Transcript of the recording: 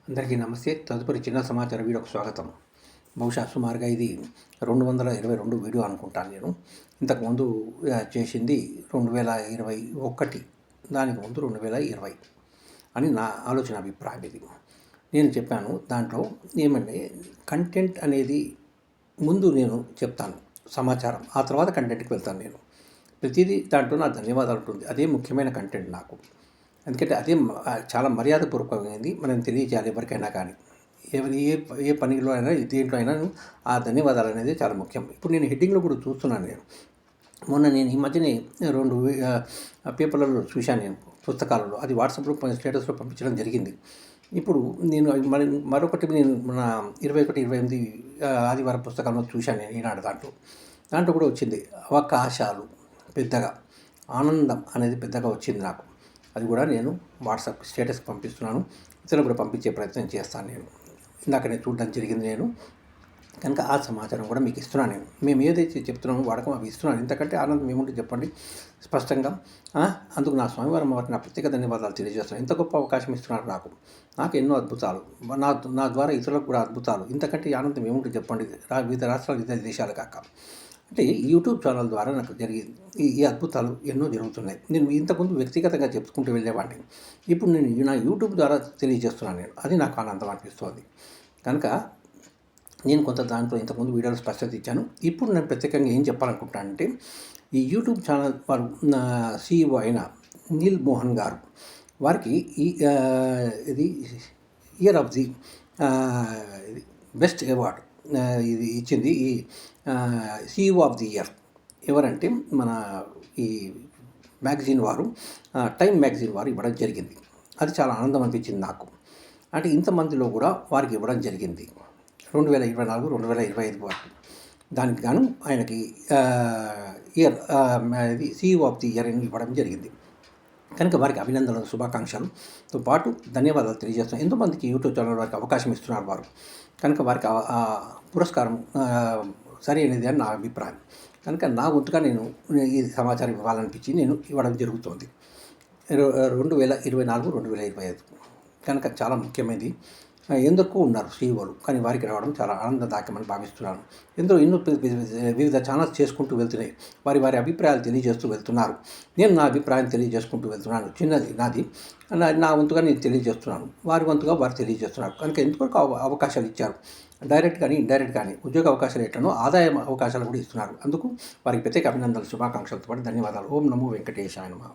అందరికీ నమస్తే. తదుపరి చిన్న సమాచార వీడియోకు స్వాగతం. బహుశా సుమారుగా ఇది 222 వీడియో అనుకుంటాను నేను. ఇంతకుముందు చేసింది 2021, దానికి ముందు 2020 అని నా ఆలోచన, అభిప్రాయం ఇది. నేను చెప్పాను దాంట్లో ఏమంటే, కంటెంట్ అనేది ముందు నేను చెప్తాను సమాచారం, ఆ తర్వాత కంటెంట్కి వెళ్తాను. నేను ప్రతిదీ దాంట్లో నా ధన్యవాదాలు ఉంటుంది. అదే ముఖ్యమైన కంటెంట్ నాకు. ఎందుకంటే అదే చాలా మర్యాదపూర్వకమైనది. మనం తెలియజేయాలి ఎవరికైనా కానీ, ఎవరి ఏ ఏ పనిలో అయినా, దేంట్లో అయినా ఆ ధన్యవాదాలు అనేది చాలా ముఖ్యం. ఇప్పుడు నేను హెడ్డింగ్లో కూడా చూస్తున్నాను. నేను ఈ మధ్యనే 2 పేపర్లలో చూశాను, నేను పుస్తకాలలో. అది వాట్సాప్లో స్టేటస్లో పంపించడం జరిగింది. ఇప్పుడు నేను మరొకటి నేను మన 21, 28 ఆదివారం పుస్తకంలో చూశాను నేను ఈనాడు. దాంట్లో కూడా వచ్చింది అవకాశాలు, పెద్దగా ఆనందం అనేది పెద్దగా వచ్చింది నాకు. అది కూడా నేను వాట్సాప్ స్టేటస్కి పంపిస్తున్నాను. ఇతరులు కూడా పంపించే ప్రయత్నం చేస్తాను. ఇందాక నేను చూడడం జరిగింది. కనుక ఆ సమాచారం కూడా మీకు ఇస్తున్నాను. మేము ఏదైతే చెప్తున్నామో వాడకం అవి ఇస్తున్నాను. ఇంతకంటే ఆనందం ఏముంటుంది చెప్పండి స్పష్టంగా. అందుకు నా స్వామివారం వారికి నా ప్రత్యేక ధన్యవాదాలు తెలియజేస్తున్నాను. ఇంత గొప్ప అవకాశం ఇస్తున్నారు నాకు ఎన్నో అద్భుతాలు, నా ద్వారా ఇతరులకు కూడా అద్భుతాలు. ఇంతకంటే ఆనందం ఏముంటుంది చెప్పండి. వివిధ రాష్ట్రాలు, వివిధ దేశాలు కాక. అంటే యూట్యూబ్ ఛానల్ ద్వారా నాకు జరిగింది ఈ అద్భుతాలు ఎన్నో జరుగుతున్నాయి. నేను ఇంతకుముందు వ్యక్తిగతంగా చెప్పుకుంటూ వెళ్ళేవాడిని. ఇప్పుడు నేను నా యూట్యూబ్ ద్వారా తెలియజేస్తున్నాను. అది నాకు ఆనందం అనిపిస్తుంది. కనుక నేను కొంత దాంట్లో ఇంతకుముందు వీడియోలో స్పష్టత ఇచ్చాను. ఇప్పుడు నేను ప్రత్యేకంగా ఏం చెప్పాలనుకుంటానంటే, ఈ యూట్యూబ్ ఛానల్ వారు CEO అయిన నీల్ మోహన్ గారు, వారికి ఇది year of the best award ఇది ఇచ్చింది. ఈ CEO ఆఫ్ ది ఇయర్ ఎవరంటే, మన ఈ మ్యాగజైన్ వారు, టైమ్ మ్యాగజైన్ వారు ఇవ్వడం జరిగింది. అది చాలా ఆనందం అనిపించింది నాకు. అంటే ఇంతమందిలో కూడా వారికి ఇవ్వడం జరిగింది 2024, 2025 వాటి. దానికి గాను ఆయనకి ఇయర్ ఇది CEO ఆఫ్ ది ఇయర్ ఇవ్వడం జరిగింది. కనుక వారికి అభినందనలు, శుభాకాంక్షలతో పాటు ధన్యవాదాలు తెలియజేస్తున్నాను. ఎంతోమందికి యూట్యూబ్ ఛానల్ వారికి అవకాశం ఇస్తున్నారు వారు. కనుక వారికి పురస్కారం సరైనది అని నా అభిప్రాయం. కనుక నా వంతుగా నేను ఈ సమాచారం ఇవ్వాలనిపించి నేను ఇవ్వడం జరుగుతుంది. 2024, 2025 కనుక చాలా ముఖ్యమైనది. ఎందరికో ఉన్నారు CEOలు, కానీ వారికి రావడం చాలా ఆనందదాయకమని భావిస్తున్నాను. ఎన్నో వివిధ ఛానల్స్ చేసుకుంటూ వెళ్తున్నాయి. వారి అభిప్రాయాలు తెలియజేస్తూ వెళ్తున్నారు. నేను నా అభిప్రాయం తెలియజేసుకుంటూ వెళ్తున్నాను. చిన్నది నాది, నా వంతుగా నేను తెలియజేస్తున్నాను. వారి వంతుగా వారు తెలియజేస్తున్నారు. కనుక ఎంతవరకు అవకాశాలు ఇచ్చారు, డైరెక్ట్ కానీ ఇండైరెక్ట్ కానీ, ఉద్యోగ అవకాశాలు ఎట్లనో ఆదాయ అవకాశాలు కూడా ఇస్తున్నారు. అందుకు వారికి ప్రత్యేక అభినందనలు, శుభాకాంక్షలతో పాటు ధన్యవాదాలు. ఓం నమో వెంకటేశాయ నమః.